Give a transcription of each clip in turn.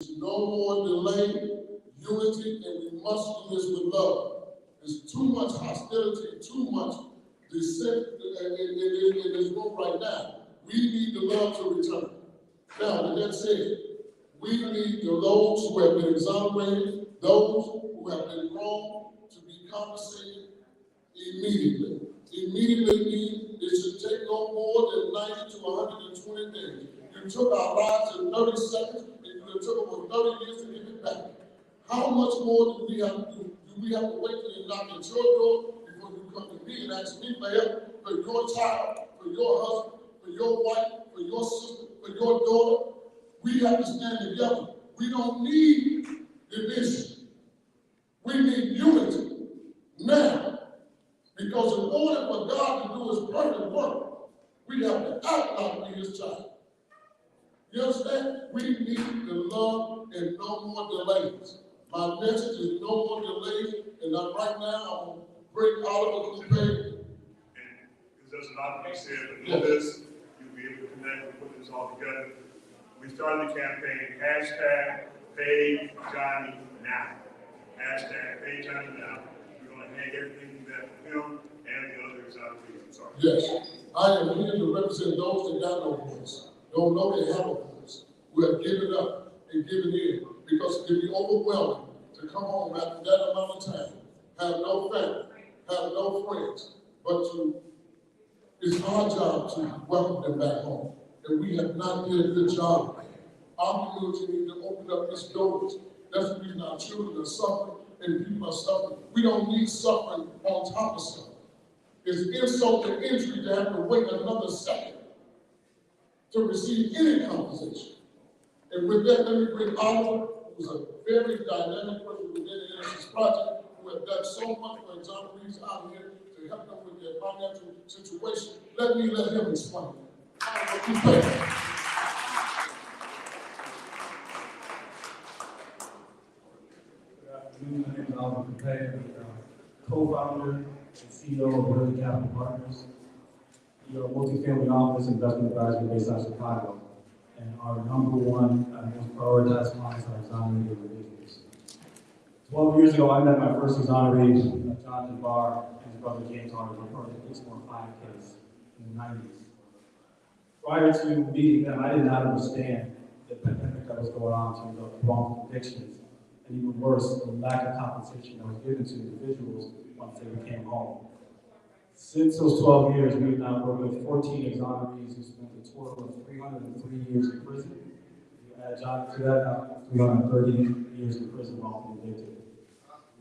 No more delay, unity, and we must do this with love. There's too much hostility, too much dissent in this room right now. We need the love to return. Now, with that said, we need those who have been exonerated, those who have been wronged, to be compensated immediately. Immediately means it should take no more than 90 to 120 days. You took our lives in 30 seconds, and you took over 30 years to give it back. How much more do we have to do? Do we have to wait till you knock at your door before you come to me and ask me for help, for your child, for your husband, for your wife, for your sister, for your daughter? We have to stand together. We don't need division. We need unity now. Because in order for God to do his perfect work, we have to act like we his child. You understand? We need the love and no more delays. My message is no more delays, and right now I'm going to break Oliver Coupe. And there's a lot to be said, but with this, you'll be able to connect and put this all together. We started the campaign, hashtag Pay Johnnie Now. Hashtag Pay Johnnie Now. We're going to hang everything that him and the others out of the sorry. Yes, I am here to represent those that got no voice, don't know they have a voice, who have given up and given in, because it can be overwhelming to come home after that amount of time, have no family, have no friends, but it's our job to welcome them back home. And we have not did a good job. Our community needs to open up its doors. That's the reason our children are suffering and people are suffering. We don't need suffering on top of suffering. It's insult to injury to have to wait another second to receive any compensation. And with that, let me bring Oliver, who's a very dynamic person within the Innocence Project, who have done so much for exonerees out here to help them with their financial situation. Let him explain. Good afternoon, my name is Oliver Coupe, co-founder and CEO of Early Capital Partners. We are a multifamily office investment advisor based out of Chicago, and our number one most prioritized clients are exonerated individuals. 12 years ago, I met my first exoneree, Jonathan Barr, and his brother James Harvey, for the Dixmoor Fine case in the 90s. Prior to meeting them, I did not understand the pandemic that was going on in terms of wrongful convictions, and even worse, the lack of compensation that was given to individuals once they became home. Since those 12 years, we have now worked with 14 exonerees who spent a total of 303 years in prison. You add John to that, now 330 years in prison while convicted.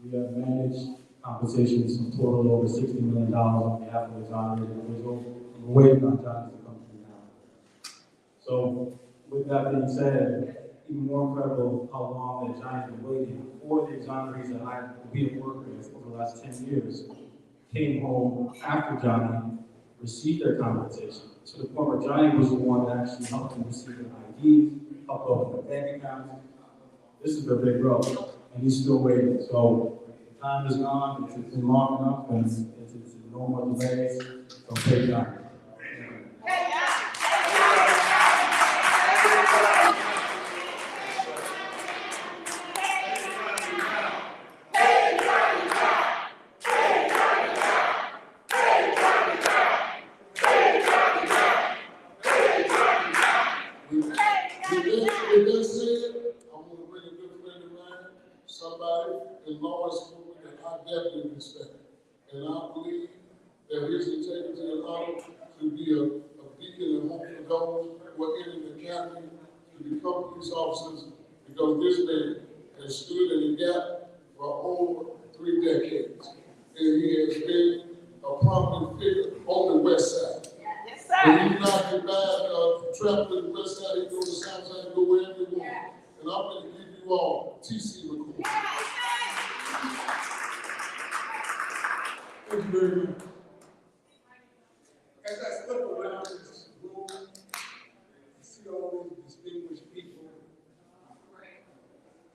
We have managed compensations of total over $60 million on behalf of exonerated individuals. We're waiting on John's to come through now. So, with that being said, even more incredible how long that Johnny's been waiting for the exonerees that we have worked with over the last 10 years came home after Johnny received their compensation. To the point where Johnny was the one that actually helped them receive their IDs, helped open their bank accounts. This is their big growth, and he's still waiting. So time is gone, it's been long enough, and it's no more delays, so pay Johnny. And I believe that his integrity and honor to be a beacon and hope for those who are in the academy to become police officers, because this man has stood in the gap for over 3 decades. And he has been a prominent figure on the west side. Yes, sir. When you knock it back, travel to the west side, you go to the south side, go wherever you want. And I'm going to give you all T.C. McCoy. Thank you very much. As I step around this room and see all these distinguished people,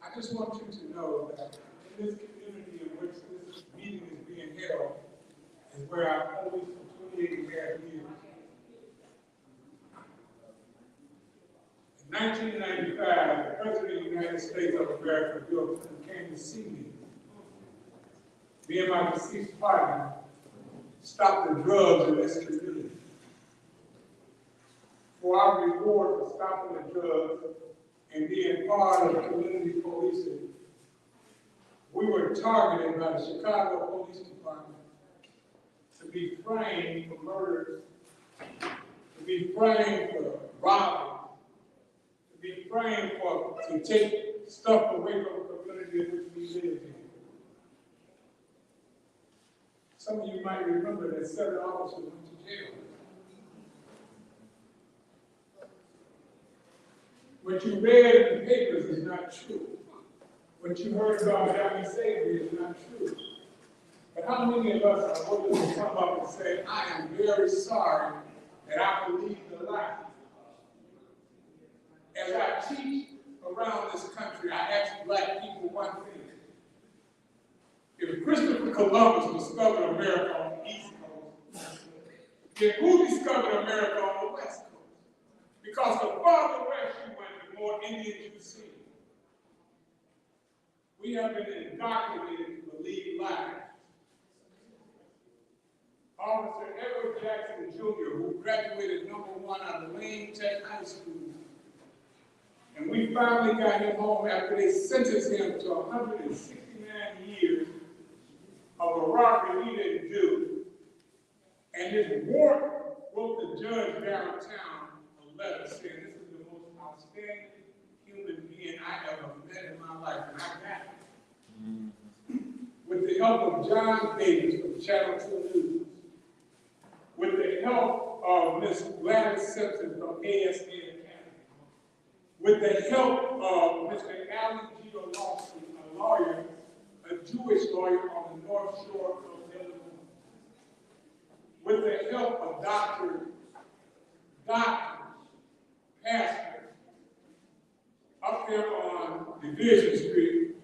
I just want you to know that in this community in which this meeting is being held is where I've always for 28 and a half years. In 1995, the President of the United States of America, Bill Clinton, came to see me. Me and my deceased partner stopped the drugs in this community. For our reward for stopping the drugs and being part of community policing, we were targeted by the Chicago Police Department to be framed for murders, to be framed for robbing, to be framed for to take stuff away from the community in which we live in. Some of you might remember that 7 officers went to jail. What you read in the papers is not true. What you heard about Johnnie Savory is not true. But how many of us are willing to come up and say, I am very sorry that I believed the lie? As I teach around this country, I ask black people one thing. If Christopher Columbus discovered America on the East Coast, then who discovered America on the West Coast? Because the farther west you went, the more Indians you see. We have been indoctrinated to believe lies. Officer Edward Jackson Jr., who graduated #1 out of Lane Tech High School, and we finally got him home after they sentenced him to 169 years of a robbery he didn't do. And his warden wrote the judge downtown a letter saying, this is the most outstanding human being I ever met in my life, and I got him. With the help of John Davis from Channel 2 News, with the help of Miss Gladys Simpson from ASA Academy, with the help of Mr. Alan G. Lawson, a lawyer, a Jewish lawyer on the North Shore of Illinois, with the help of doctors, pastors, up there on Division Street,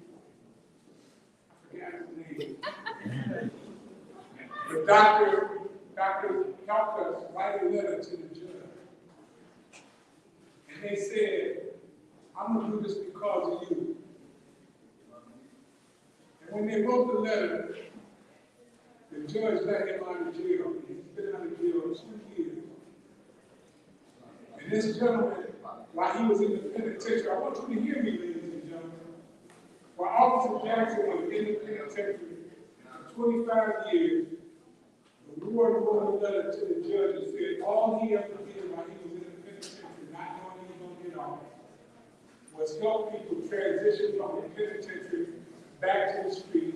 I forgot his name, the doctor helped us write a letter to the judge. And they said, I'm going to do this because of you. And when they wrote the letter, the judge let him out of jail. He's been out of jail 2 years. And this gentleman, while he was in the penitentiary, I want you to hear me, ladies and gentlemen. While Officer Jackson was in the penitentiary for 25 years, the warden wrote a letter to the judge and said all he ever did while he was in the penitentiary, not knowing he was going to get off, was help people transition from the penitentiary back to the street.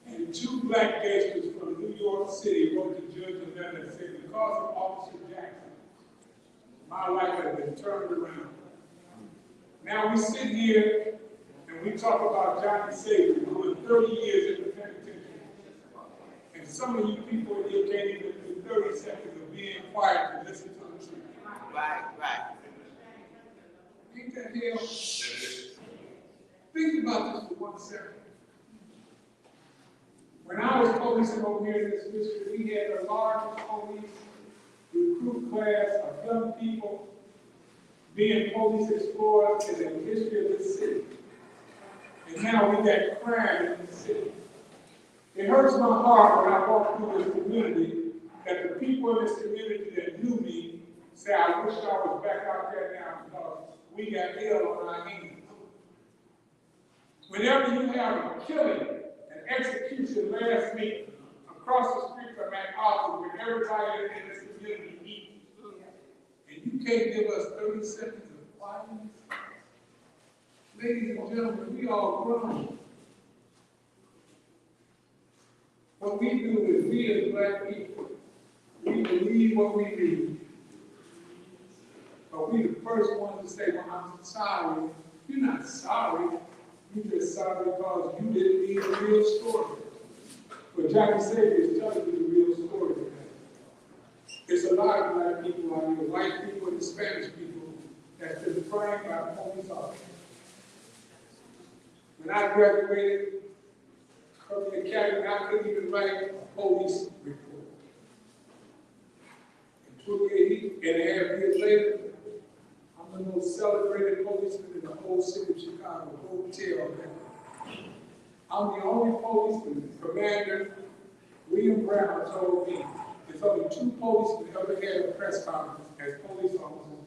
And 2 black gangsters from New York City wrote the judge a letter and said, because of Officer Jackson, my life has been turned around. Now we sit here and we talk about Johnnie Savory, who was 30 years in the penitentiary. And some of you people here can't even do 30 seconds of being quiet to listen to the truth. Right. Ain't that hell? Think about this for 1 second. When I was policing over here in this district, we had the largest police recruit class of young people being police explorers in the history of this city. And now we got crime in the city. It hurts my heart when I walk through this community that the people in this community that knew me say, I wish I was back out there now because we got hell on our hands. Whenever you have a killing, an execution last week across the street from that office where everybody in this community eats, and you can't give us 30 seconds of quietness? Ladies and gentlemen, we all grown. What we do is we as black people, we believe what we read. But we the first ones to say, well, I'm sorry. You're not sorry. You're just sorry because you didn't read the real story. But Johnnie Savory is telling you the real story today. There's a lot of black people out here, white people and Hispanic people, that's been framed by police officers. When I graduated from the academy, I couldn't even write a police report. And 28 and a half years later, I'm the most celebrated policeman in the whole city of Chicago, hotel. I'm the only policeman. Commander William Brown told me there's only 2 policemen ever had a press conference as police officers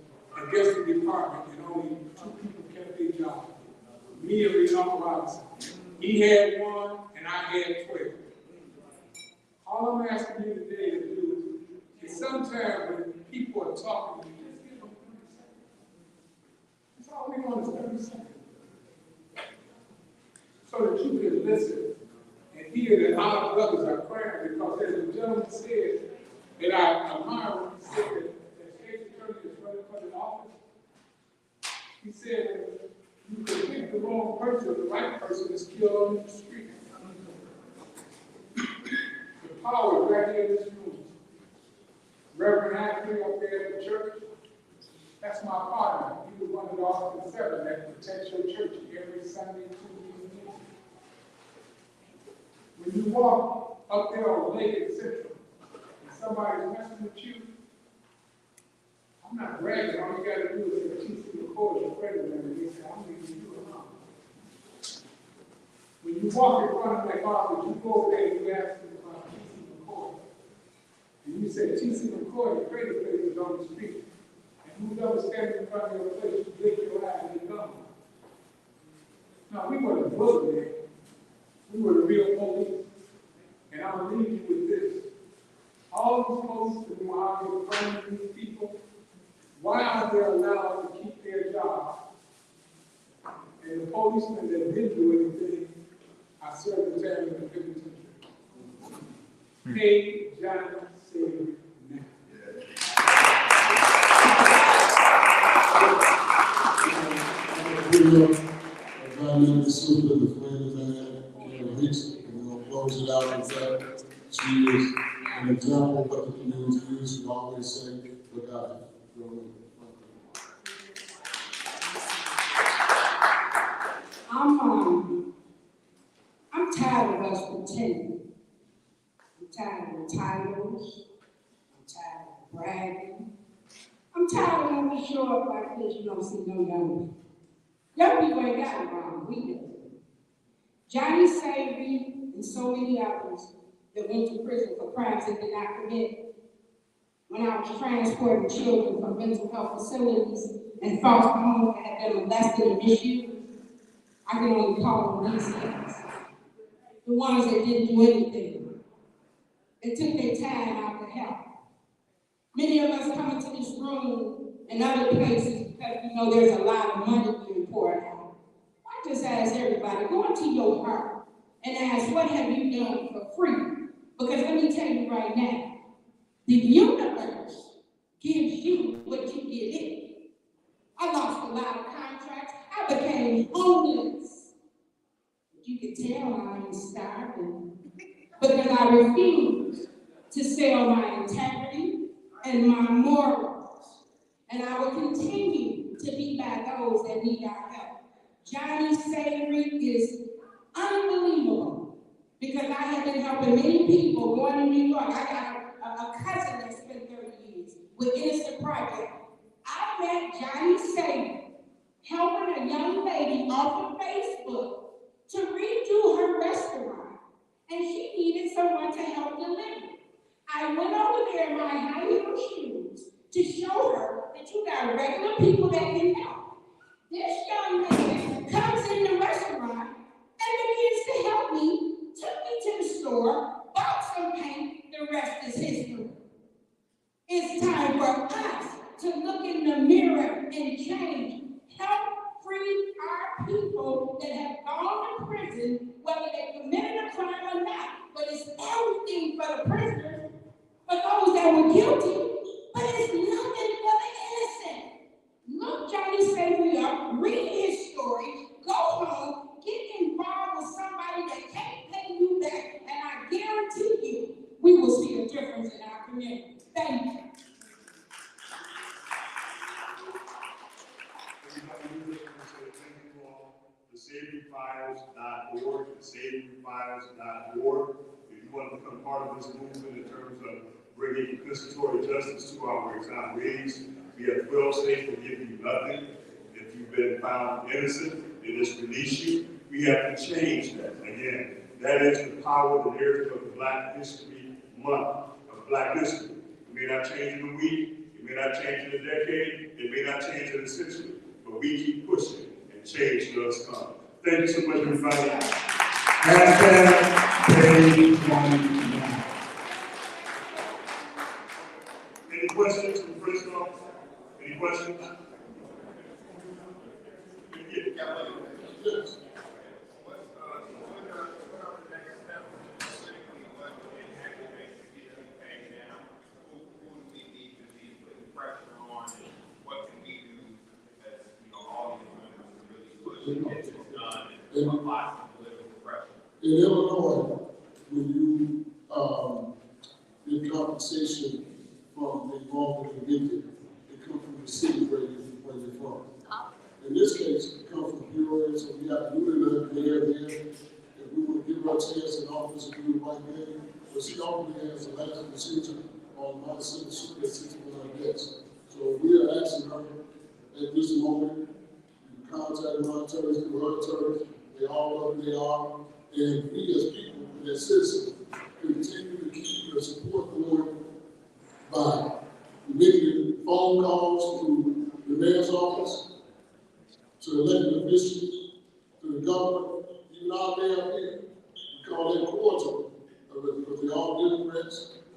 against the department, and only 2 people kept their job. Me and Reno Robinson. He had 1, and I had 12. All I'm asking you today to do is sometimes when people are talking to you, just give them 30 seconds. That's all we want is 30 seconds. So that you can listen and hear that our brothers are crying, because as the gentleman said, that I admire when he said that State's attorney is running for the office. He said, you can pick the wrong person, the right person is killed on the street. The power is right here in this room. Reverend Anthony up there at the church, that's my partner. He was one of the officers 7 that protects your church every Sunday, 2 weeks. When you walk up there on Lake and Central, and somebody's messing with you, I'm not bragging. All you got to do is say, TC McCoy, your friend of mine, and they say, I'm leaving you alone. When you walk in front of that office, you go over there and you ask them about TC McCoy. And you say, TC McCoy, your credit place is on the street. And who's ever standing in front of your place, you blink your eye and you're gone. Now, we were the boogeyman. We were the real police. And I'm going to leave you with this. All these policemen who are out here framing these people, why are they allowed to keep their job? And the policemen that didn't do anything are serving time in the penitentiary. Pay Johnnie Savory now. The soup of the flavors I had, can't reach it, and we're gonna close it out with that. She is an example of what the community needs. We always say, look out. I'm tired of us pretending. I'm tired of titles. I'm tired of bragging. I'm tired of when we show up like this, you don't see no young people. Young people ain't got it wrong, we do. Johnnie Savory and so many others that went to prison for crimes they did not commit. When I was transporting children from mental health facilities and foster homes that had been molested and misused, I can only call them these things. The ones that didn't do anything. They took their time out to help. Many of us come into this room and other places because we know there's a lot of money being poured out. I just ask everybody, go into your heart and ask, what have you done for free? Because let me tell you right now, the universe gives you what you give it. I lost a lot of contracts. I became homeless. You can tell I ain't starving because I refuse to sell my integrity and my morals. And I will continue to be by those that need our help. Johnnie Savory is unbelievable because I have been helping many people going to New York. I got a cousin that spent 30 years with Innocent Project. I met Johnnie Savory helping a young lady off of Facebook to redo her restaurant, and she needed someone to help deliver. I went over there in my high heel shoes to show her that you got regular people that can help. This young man comes in the restaurant and begins to help me, took me to the store, bought some paint, the rest is history. It's time for us to look in the mirror and change. Help free our people that have gone to prison, whether they committed a crime or not. But it's everything for the prisoners, for those that were guilty, but it's nothing for the innocent. Look Johnnie Savory up, read his story, go home, get involved with somebody that can't pay you back, and I guarantee you, we will see a difference in our community. Thank you. SavoryFiles.org, SavoryFiles.org. If you want to become part of this movement in terms of bringing compensatory justice to our exonerees, We have 12 states that give you nothing. If you've been found innocent, they just release you. We have to change that. Again, that is the power of the narrative of the Black History Month, of Black history. It may not change in a week, it may not change in a decade, it may not change in a century, but we keep pushing and change does come. Thank you so much, everybody. Any questions from Frisco? Any questions? Yes. In Illinois, when you get compensation from the wrongfully convicted, it comes from the city where you're from. In this case, it comes from Peoria, so we have to do it there. If we want to give her a chance in office to do the right thing, but she ultimately has the last decision on my citizenship that sits with our guests. So we are asking her at this moment, you can contact my attorneys, through her attorneys, they all know who they are, and we as people, as citizens, continue to keep the support going by making phone calls to the mayor's office, to elected officials, to the governor, even our mayor here. We call that cordial, because they're all Democrats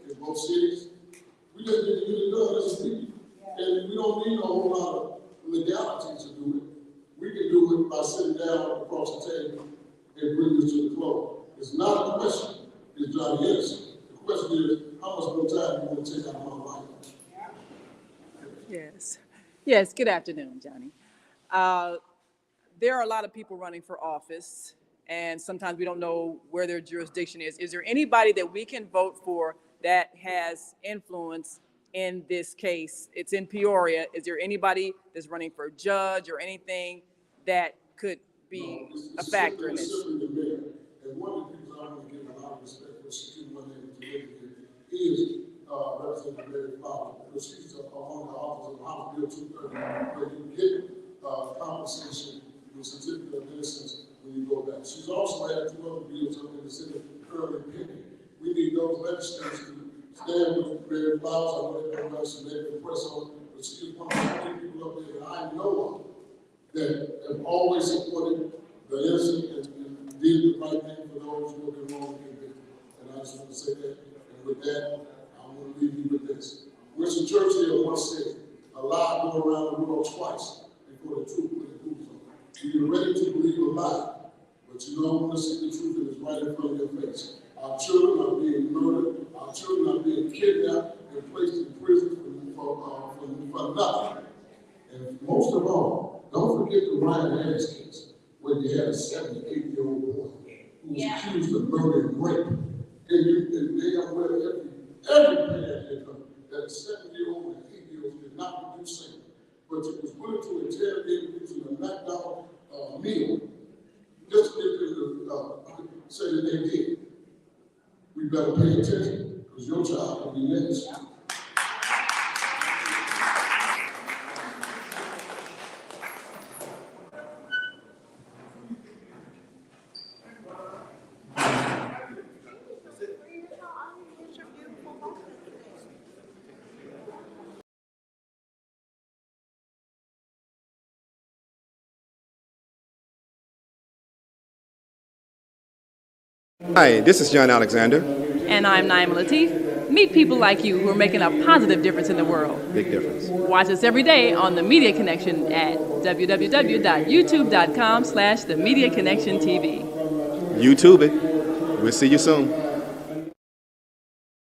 in both cities. We just need to get it done as a people. And we don't need a whole lot of legality to do it. We can do it by sitting down across the table and bring this to the floor. It's not a question, is Johnny innocent? The question is, how much more time do you want to take out of my life? Yes. Yes, good afternoon, Johnny. There are a lot of people running for office, and sometimes we don't know where their jurisdiction is. Is there anybody that we can vote for that has influence in this case? It's in Peoria. Is there anybody that's running for judge or anything that could be a factor in this? It's simply the mayor. And one of the people I want to give a lot of respect for, she didn't want to make it is Representative Mary Fowler, because she's on the office of House Bill 230, where you get compensation with certificate of innocence when you go back. She's also had 2 other bills up in the Senate currently pending. We need those legislators to stand with Mary Fowler. I know they're going to some negative press on, but she is one of the many people up there that I know of that have always supported the innocent and did the right thing for those who have been wrongly convicted. And I just want to say that. And with that, I want to leave you with this. Winston Churchill once said, a lie go around the world twice before the truth really proves on. You're ready to believe a lie, but you don't want to see the truth that is right in front of your face. Our children are being murdered. Our children are being kidnapped and placed in prison for nothing. And most of all, don't forget the Ryan Harris case, where you had a 78-year-old boy who was accused of murder and rape. And they are aware every parent here that a 7-year-old and 8-year-old did not do same, but it was willing to interrogate him using a McDonald's meal just to get them to say that they did. We better pay attention, because your child will be next. Hi, this is John Alexander. And I'm Naima Latif. Meet people like you who are making a positive difference in the world. Big difference. Watch us every day on The Media Connection at www.youtube.com/The Media Connection TV. YouTube it. We'll see you soon.